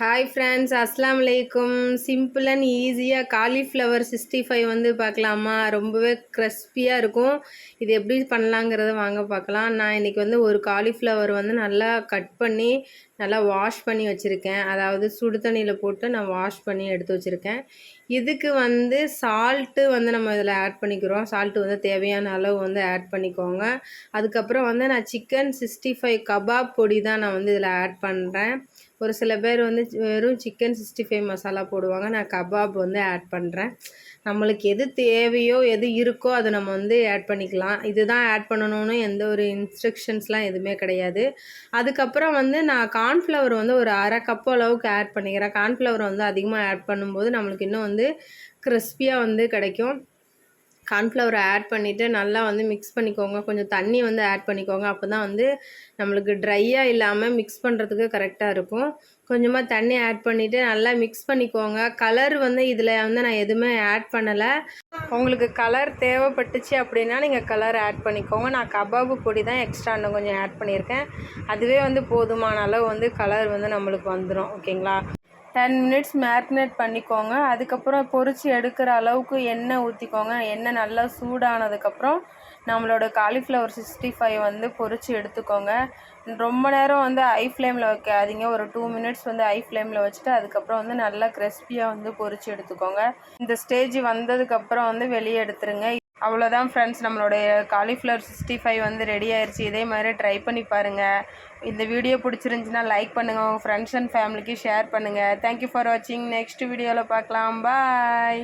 Hi friends, அஸ்ஸலாமு அலைக்கும். Simple and ஈஸியாக காலிஃப்ளவர் 65 வந்து பார்க்கலாமா? ரொம்பவே க்ரிஸ்பியாக இருக்கும். இது எப்படி பண்ணலாங்கிறத வாங்க பார்க்கலாம். நான் இன்றைக்கி வந்து ஒரு காலிஃப்ளவர் வந்து நல்லா கட் பண்ணி நல்லா வாஷ் பண்ணி வச்சுருக்கேன். அதாவது சுடு தண்ணியில் போட்டு நான் வாஷ் பண்ணி எடுத்து வச்சுருக்கேன். இதுக்கு வந்து சால்ட்டு வந்து நம்ம இதில் ஆட் பண்ணிக்கிறோம். சால்ட்டு வந்து தேவையான அளவு வந்து ஆட் பண்ணிக்கோங்க. அதுக்கப்புறம் வந்து நான் சிக்கன் 65 கபாப் பொடி தான் நான் வந்து இதில் ஆட் பண்ணுறேன். ஒரு சில பேர் வந்து வெறும் சிக்கன் 65 மசாலா போடுவாங்க. நான் கபாப் வந்து ஆட் பண்ணுறேன். நம்மளுக்கு எது தேவையோ எது இருக்கோ அதை நம்ம வந்து ஆட் பண்ணிக்கலாம். இதுதான் ஆட் பண்ணணும்னு எந்த ஒரு இன்ஸ்ட்ரக்ஷன்ஸ்லாம் எதுவுமே கிடையாது. அதுக்கப்புறம் வந்து நான் கார்ன்ஃப்ளவர் வந்து ஒரு அரை கப்பு அளவுக்கு ஆட் பண்ணிக்கிறேன். கார்ன்ஃப்ளவர் வந்து அதிகமாக ஆட் பண்ணும்போது நம்மளுக்கு இன்னும் வந்து கிறிஸ்பியாக வந்து கிடைக்கும். கார்ன்ஃப்ளவரை ஆட் பண்ணிவிட்டு நல்லா வந்து மிக்ஸ் பண்ணிக்கோங்க. கொஞ்சம் தண்ணி வந்து ஆட் பண்ணிக்கோங்க. அப்போ தான் வந்து நம்மளுக்கு ட்ரையாக இல்லாமல் மிக்ஸ் பண்ணுறதுக்கு கரெக்டாக இருக்கும். கொஞ்சமாக தண்ணி ஆட் பண்ணிவிட்டு நல்லா மிக்ஸ் பண்ணிக்கோங்க. கலர் வந்து இதில் வந்து நான் எதுவுமே ஆட் பண்ணலை. உங்களுக்கு கலர் தேவைப்பட்டுச்சு அப்படின்னா நீங்கள் கலர் ஆட் பண்ணிக்கோங்க. நான் கபாபு பொடி தான் எக்ஸ்ட்ரா இன்னும் கொஞ்சம் ஆட் பண்ணியிருக்கேன். அதுவே வந்து போதுமான அளவு வந்து கலர் வந்து நம்மளுக்கு வந்துடும். ஓகேங்களா? 10 மினிட்ஸ் மேரினேட் பண்ணிக்கோங்க. அதுக்கப்புறம் பொரித்து எடுக்கிற அளவுக்கு எண்ணெய் ஊற்றிக்கோங்க. எண்ணெய் நல்லா சூடானதுக்கப்புறம் நம்மளோட காலிஃப்ளவர் 65 வந்து பொரித்து எடுத்துக்கோங்க. ரொம்ப நேரம் வந்து ஹை ஃப்ளேமில் வைக்காதீங்க. ஒரு 2 மினிட்ஸ் வந்து ஹை ஃப்ளேமில் வச்சுட்டு அதுக்கப்புறம் வந்து நல்லா கிறிஸ்பியாக வந்து பொரித்து எடுத்துக்கோங்க. இந்த ஸ்டேஜ் வந்ததுக்கப்புறம் வந்து வெளியே எடுத்துருங்க. அவ்வளோதான் ஃப்ரெண்ட்ஸ், நம்மளுடைய காலிஃப்ளவர் 65 வந்து ரெடி ஆயிடுச்சு. இதே மாதிரி ட்ரை பண்ணி பாருங்கள். இந்த வீடியோ பிடிச்சிருந்துச்சின்னா லைக் பண்ணுங்கள். உங்கள் ஃப்ரெண்ட்ஸ் அண்ட் ஃபேமிலிக்கு ஷேர் பண்ணுங்கள். தேங்க்யூ ஃபார் வாட்சிங். நெக்ஸ்ட் வீடியோவில் பார்க்கலாம். பாய்.